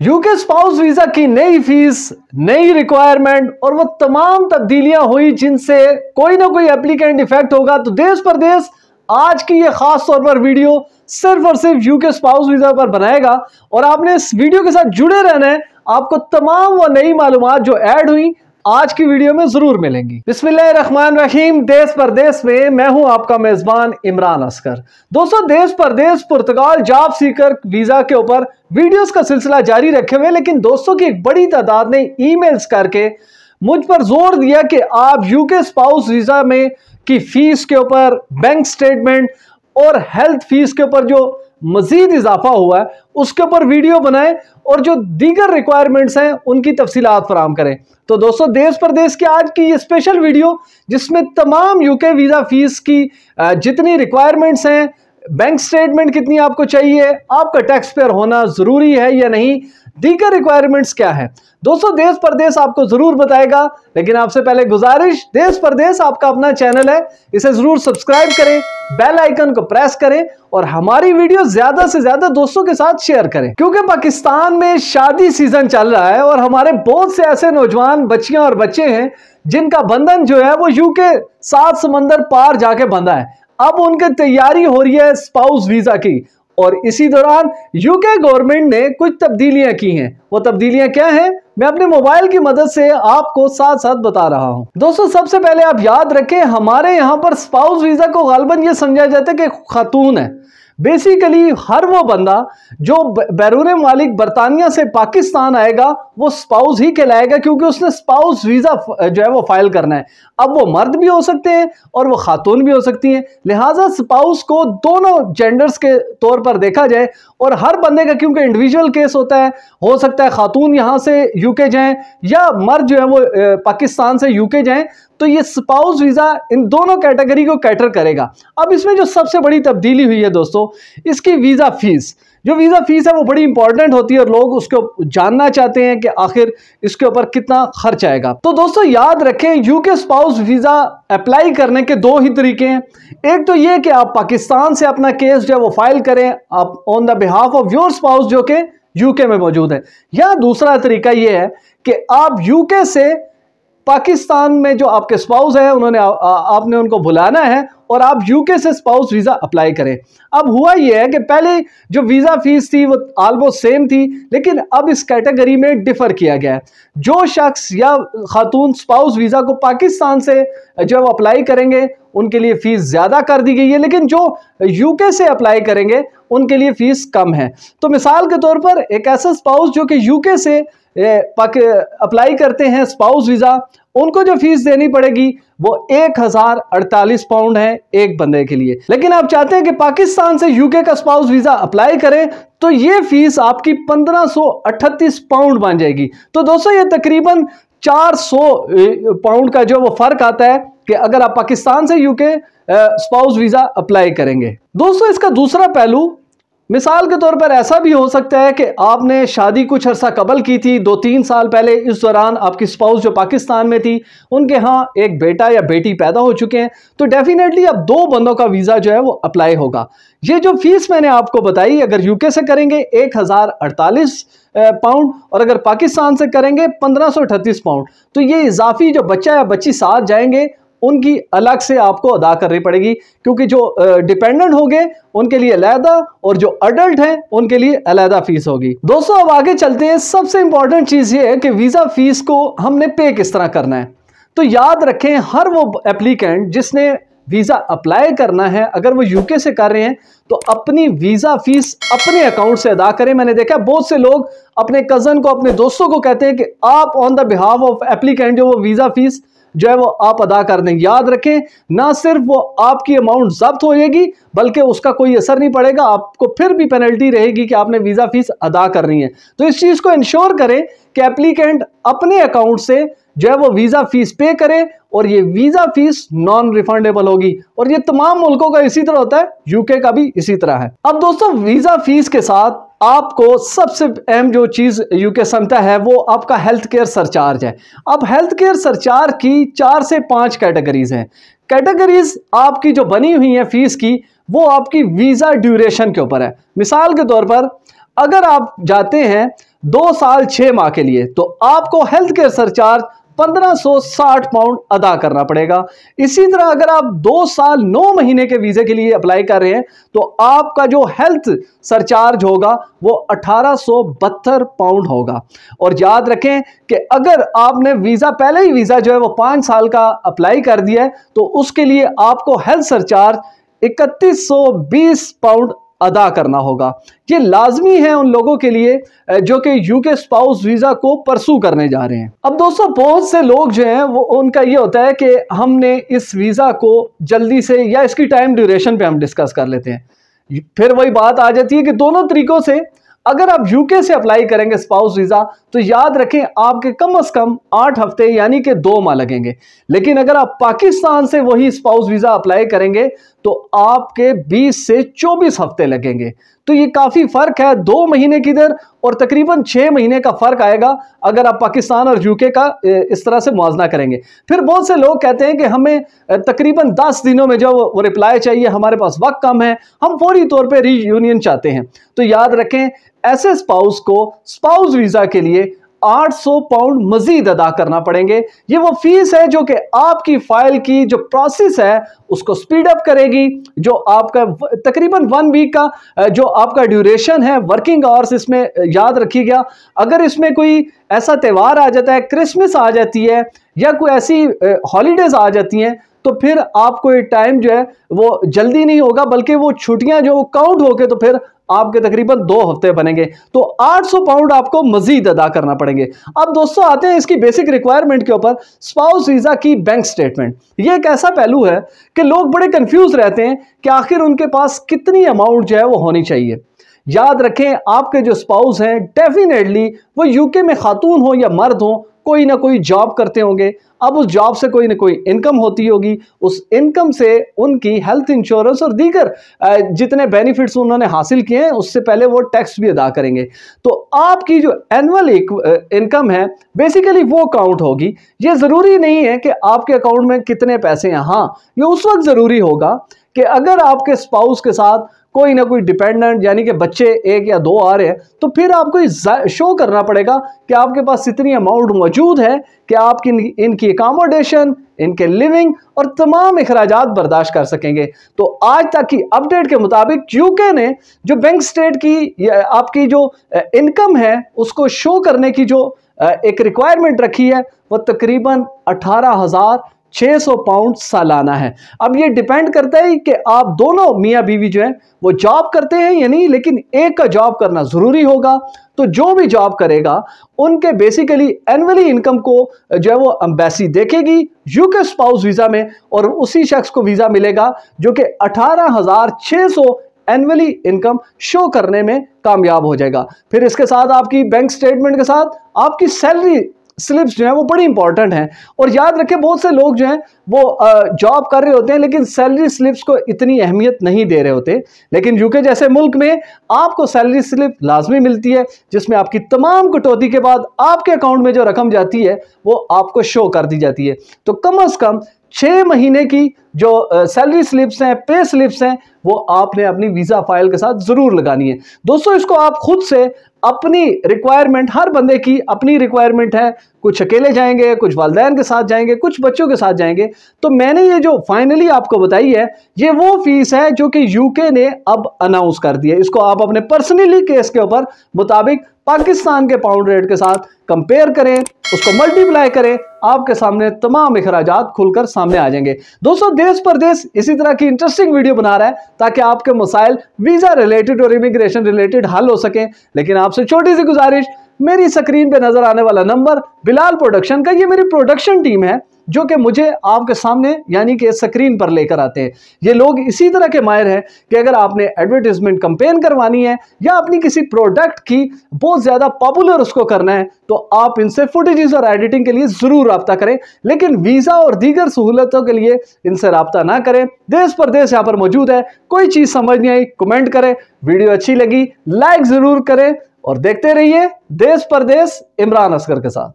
UK spouse visa की नई fees, नई रिक्वायरमेंट और वो तमाम तब्दीलियां हुई जिनसे कोई ना कोई एप्लीकेंट इफेक्ट होगा। तो देश परदेश आज की ये खास तौर पर वीडियो सिर्फ और सिर्फ यूके स्पाउस वीजा पर बनाएगा और आपने इस वीडियो के साथ जुड़े रहना है। आपको तमाम वो नई मालूमात जो ऐड हुई आज की वीडियो में जरूर मिलेंगी। बिस्मिल्लाहिर्रहमानिर्रहीम। देश परदेश में मैं हूं आपका मेजबान इमरान असगर। दोस्तों, देश परदेश पुर्तगाल जॉब सीकर वीजा के ऊपर वीडियोस का सिलसिला जारी रखे हुए, लेकिन दोस्तों की एक बड़ी तादाद ने ईमेल्स करके मुझ पर जोर दिया कि आप यूके स्पाउस वीजा में की फीस के ऊपर, बैंक स्टेटमेंट और हेल्थ फीस के ऊपर जो मजीद इजाफा हुआ है उसके ऊपर वीडियो बनाएं और जो दीगर रिक्वायरमेंट्स हैं उनकी तफसीलात फराम करें। तो दोस्तों, देश परदेश की आज की ये स्पेशल वीडियो जिसमें तमाम यूके वीजा फीस की जितनी रिक्वायरमेंट्स हैं, बैंक स्टेटमेंट कितनी आपको चाहिए, आपका टैक्स पेयर होना जरूरी है या नहीं, दीगर रिक्वायरमेंट्स क्या है, दोस्तों देश परदेश आपको जरूर बताएगा। लेकिन आपसे पहले गुजारिश, देश परदेश आपका अपना चैनल है, इसे जरूर सब्सक्राइब करें, बेल आइकन को प्रेस करें और हमारी वीडियो ज्यादा से ज्यादा दोस्तों के साथ शेयर करें, क्योंकि पाकिस्तान में शादी सीजन चल रहा है और हमारे बहुत से ऐसे नौजवान बच्चियां और बच्चे हैं जिनका बंधन जो है वो यूके 7 समंदर पार जाके बंधा है। अब उनकी तैयारी हो रही है स्पाउस वीजा की और इसी दौरान यूके गवर्नमेंट ने कुछ तब्दीलियां की हैं। वो तब्दीलियां क्या हैं, मैं अपने मोबाइल की मदद से आपको साथ साथ बता रहा हूं। दोस्तों, सबसे पहले आप याद रखें, हमारे यहां पर स्पाउस वीजा को गालबन ये समझा जाता है कि खातून है। बेसिकली हर वो बंदा जो बैरून मालिक बरतानिया से पाकिस्तान आएगा वो स्पाउस ही कहलाएगा, क्योंकि उसने स्पाउस वीजा जो है वो फाइल करना है। अब वो मर्द भी हो सकते हैं और वो खातून भी हो सकती हैं, लिहाजा स्पाउस को दोनों जेंडर्स के तौर पर देखा जाए और हर बंदे का क्योंकि इंडिविजुअल केस होता है, हो सकता है खातून यहां से यूके जाएं या मर्द जो है वो पाकिस्तान से यूके जाएं, तो ये स्पाउस वीजा इन दोनों कैटेगरी को कैटर करेगा। अब इसमें जो सबसे बड़ी तब्दीली हुई है दोस्तों, इसकी वीजा फीस, जो वीजा फीस है वो बड़ी इंपॉर्टेंट होती है और लोग उसको जानना चाहते हैं कि आखिर इसके ऊपर कितना खर्च आएगा। तो दोस्तों याद रखें, यूके स्पाउस वीजा अप्लाई करने के दो ही तरीके हैं। एक तो ये कि आप पाकिस्तान से अपना केस जो है वो फाइल करें आप on the behalf of your spouse जो कि यूके में मौजूद है, या दूसरा तरीका यह है कि आप यूके से पाकिस्तान में जो आपके स्पाउस है उन्होंने आपने उनको बुलाना है और आप यूके से स्पाउस वीजा अप्लाई करें। अब हुआ यह है कि पहले जो वीजा फीस थी वो ऑलमोस्ट सेम थी, लेकिन अब इस कैटेगरी में डिफर किया गया है। जो शख्स या खातून स्पाउस वीजा को पाकिस्तान से जो अप्लाई करेंगे उनके लिए फीस ज्यादा कर दी गई है, लेकिन जो यूके से अप्लाई करेंगे उनके लिए फीस कम है। तो मिसाल के तौर पर एक ऐसा स्पाउस जो कि यूके से अप्लाई करते हैं स्पाउस वीजा, उनको जो फीस देनी पड़ेगी वो 1048 पाउंड है एक बंदे के लिए। लेकिन आप चाहते हैं कि पाकिस्तान से यूके का स्पाउस वीजा अप्लाई करें तो ये फीस आपकी 1538 पाउंड बन जाएगी। तो दोस्तों ये तकरीबन 400 पाउंड का जो वो फर्क आता है कि अगर आप पाकिस्तान से यूके स्पाउस वीजा अप्लाई करेंगे। दोस्तों, इसका दूसरा पहलू, मिसाल के तौर पर ऐसा भी हो सकता है कि आपने शादी कुछ अरसा कबल की थी 2-3 साल पहले, इस दौरान आपकी स्पाउस जो पाकिस्तान में थी उनके यहाँ एक बेटा या बेटी पैदा हो चुके हैं, तो डेफिनेटली अब 2 बंदों का वीज़ा जो है वो अप्लाई होगा। ये जो फीस मैंने आपको बताई, अगर यूके से करेंगे 1048 पाउंड और अगर पाकिस्तान से करेंगे 1538 पाउंड, तो ये इजाफी जो बच्चा या बच्ची साथ जाएंगे उनकी अलग से आपको अदा करनी पड़ेगी, क्योंकि जो डिपेंडेंट होंगे उनके लिए अलहदा और जो अडल्ट हैं उनके लिए अलहदा फीस होगी। दोस्तों अब आगे चलते हैं। सबसे इंपॉर्टेंट चीज ये है कि वीजा फीस को हमने पे किस तरह करना है। तो याद रखें, हर वो एप्लीकेंट जिसने वीजा अप्लाई करना है, अगर वो यूके से कर रहे हैं तो अपनी वीजा फीस अपने अकाउंट से अदा करें। मैंने देखा बहुत से लोग अपने कजन को, अपने दोस्तों को कहते हैं कि आप on the behalf of applicant जो वो वीजा फीस जो है वो आप अदा कर दें। याद रखें, ना सिर्फ वो आपकी अमाउंट जब्त हो जाएगी बल्कि उसका कोई असर नहीं पड़ेगा, आपको फिर भी पेनल्टी रहेगी कि आपने वीजा फीस अदा करनी है। तो इस चीज को इंश्योर करें कि एप्लीकेंट अपने अकाउंट से जो है वो वीजा फीस पे करे और ये वीजा फीस नॉन रिफंडेबल होगी। और ये तमाम मुल्कों का इसी तरह होता है, यूके का भी इसी तरह है। अब दोस्तों वीजा फीस के साथ आपको सबसे अहम जो चीज यूके समझता है वो आपका हेल्थ केयर सरचार्ज है। अब हेल्थ केयर सरचार्ज की 4 से 5 कैटेगरीज हैं। कैटेगरीज आपकी जो बनी हुई है फीस की वो आपकी वीजा ड्यूरेशन के ऊपर है। मिसाल के तौर पर अगर आप जाते हैं 2 साल 6 माह के लिए, तो आपको हेल्थ केयर सरचार्ज 1560 पाउंड अदा करना पड़ेगा। इसी तरह अगर आप 2 साल 9 महीने के वीजे के लिए अप्लाई कर रहे हैं तो आपका जो हेल्थ सरचार्ज होगा वो 1872 पाउंड होगा। और याद रखें कि अगर आपने वीजा पहले ही वीजा जो है वो 5 साल का अप्लाई कर दिया है तो उसके लिए आपको हेल्थ सरचार्ज 3120 पाउंड अदा करना होगा। ये लाजमी है उन लोगों के लिए जो कि यूके स्पाउस वीजा को परसू करने जा रहे हैं। अब दोस्तों बहुत से लोग जो हैं वो उनका ये होता है कि हमने इस वीजा को जल्दी से या इसकी टाइम ड्यूरेशन पे हम डिस्कस कर लेते हैं। फिर वही बात आ जाती है कि दोनों तरीकों से अगर आप यूके से अप्लाई करेंगे स्पाउस वीजा तो याद रखें आपके कम से कम 8 हफ्ते यानी कि 2 माह लगेंगे। लेकिन अगर आप पाकिस्तान से वही स्पाउस वीजा अप्लाई करेंगे तो आपके 20 से 24 हफ्ते लगेंगे। तो ये काफी फर्क है, 2 महीने किधर और तकरीबन 6 महीने का फर्क आएगा अगर आप पाकिस्तान और यूके का इस तरह से मुआवजा करेंगे। फिर बहुत से लोग कहते हैं कि हमें तकरीबन 10 दिनों में जो वो रिप्लाई चाहिए, हमारे पास वक्त कम है, हम फौरी तौर पे रीयूनियन चाहते हैं। तो याद रखें ऐसे स्पाउस को स्पाउस वीजा के लिए 800 पाउंड मजीद अदा करना पड़ेंगे। ये वो फीस है जो कि आपकी फाइल की जो प्रोसेस है उसको स्पीड अप करेगी, जो आपका तकरीबन 1 वीक का जो आपका ड्यूरेशन है वर्किंग आवर्स इसमें याद रखिएगा। अगर इसमें कोई ऐसा त्यौहार आ जाता है, क्रिसमस आ जाती है या कोई ऐसी हॉलीडेज आ जाती हैं तो फिर आपको ये टाइम जो है वो जल्दी नहीं होगा बल्कि वो छुट्टियां जो काउंट होके तो फिर आपके तकरीबन 2 हफ्ते बनेंगे। तो 800 पाउंड आपको मजीद अदा करना पड़ेंगे। अब दोस्तों आते हैं इसकी बेसिक रिक्वायरमेंट के ऊपर। स्पाउस वीजा की बैंक स्टेटमेंट ये एक ऐसा पहलू है कि लोग बड़े कंफ्यूज रहते हैं कि आखिर उनके पास कितनी अमाउंट जो है वो होनी चाहिए। याद रखें आपके जो स्पाउस हैं डेफिनेटली वो यूके में खातून हो या मर्द हो, कोई ना कोई जॉब करते होंगे। अब उस जॉब से कोई ना कोई इनकम होती होगी, उस इनकम से उनकी हेल्थ इंश्योरेंस और दीगर जितने बेनिफिट्स उन्होंने हासिल किए हैं उससे पहले वो टैक्स भी अदा करेंगे। तो आपकी जो एनुअल इनकम है बेसिकली वो काउंट होगी। ये ज़रूरी नहीं है कि आपके अकाउंट में कितने पैसे हैं, हाँ ये उस वक्त ज़रूरी होगा कि अगर आपके स्पाउस के साथ कोई ना कोई डिपेंडेंट यानी कि बच्चे 1 या 2 आ रहे हैं तो फिर आपको शो करना पड़ेगा कि आपके पास इतनी अमाउंट मौजूद है कि आप इनकी अकोमोडेशन, इनके लिविंग और तमाम अखराजात बर्दाश्त कर सकेंगे। तो आज तक की अपडेट के मुताबिक यूके ने जो बैंक स्टेट की आपकी जो इनकम है उसको शो करने की जो एक रिक्वायरमेंट रखी है वो तकरीबन 18,600 पाउंड सालाना है। अब ये डिपेंड करता है कि आप दोनों मियाँ बीवी जो हैं वो जॉब करते हैं या नहीं, लेकिन एक का जॉब करना ज़रूरी होगा। तो जो भी जॉब करेगा उनके बेसिकली एनुअली इनकम को जो है वो एम्बेसी देखेगी यूके स्पाउस वीज़ा में और उसी शख्स को वीज़ा मिलेगा जो कि 18,600 एनुअली इनकम शो करने में कामयाब हो जाएगा। फिर इसके साथ आपकी बैंक स्टेटमेंट के साथ आपकी सैलरी स्लिप्स जो है वो बड़ी इंपॉर्टेंट हैं। और याद रखें बहुत से लोग जो हैं वो जॉब कर रहे होते हैं लेकिन सैलरी स्लिप्स को इतनी अहमियत नहीं दे रहे होते। लेकिन यूके जैसे मुल्क में आपको सैलरी स्लिप लाजमी मिलती है जिसमें आपकी तमाम कटौती के बाद आपके अकाउंट में जो रकम जाती है वो आपको शो कर दी जाती है। तो कम से कम 6 महीने की जो सैलरी स्लिप्स हैं, पे स्लिप्स हैं, वो आपने अपनी वीज़ा फाइल के साथ ज़रूर लगानी है। दोस्तों इसको आप खुद से अपनी रिक्वायरमेंट, हर बंदे की अपनी रिक्वायरमेंट है, कुछ अकेले जाएंगे, कुछ वालिदैन के साथ जाएंगे, कुछ बच्चों के साथ जाएंगे। तो मैंने ये जो फाइनली आपको बताई है ये वो फीस है जो कि यूके ने अब अनाउंस कर दी है। इसको आप अपने पर्सनली केस के ऊपर मुताबिक पाकिस्तान के पाउंड रेट के साथ कंपेयर करें, उसको मल्टीप्लाई करें, आपके सामने तमाम अखराजात खुलकर सामने आ जाएंगे। दोस्तों देश परदेश इसी तरह की इंटरेस्टिंग वीडियो बना रहा है ताकि आपके मसाइल वीज़ा रिलेटेड और इमिग्रेशन रिलेटेड हल हो सके। लेकिन आपसे छोटी सी गुजारिश, मेरी स्क्रीन पे नजर आने वाला नंबर बिलाल प्रोडक्शन का, ये मेरी प्रोडक्शन टीम है जो कि मुझे आपके सामने यानी कि स्क्रीन पर लेकर आते हैं। ये लोग इसी तरह के माहिर हैं कि अगर आपने एडवर्टीजमेंट कैंपेन करवानी है या अपनी किसी प्रोडक्ट की बहुत ज़्यादा पॉपुलर उसको करना है तो आप इनसे फुटेजेस और एडिटिंग के लिए ज़रूर रब्ता करें। लेकिन वीज़ा और दीगर सहूलतों के लिए इनसे रब्ता ना करें। देश परदेश यहाँ पर मौजूद है। कोई चीज़ समझ नहीं आई कमेंट करें, वीडियो अच्छी लगी लाइक ज़रूर करें और देखते रहिए देश परदेश इमरान असगर के साथ।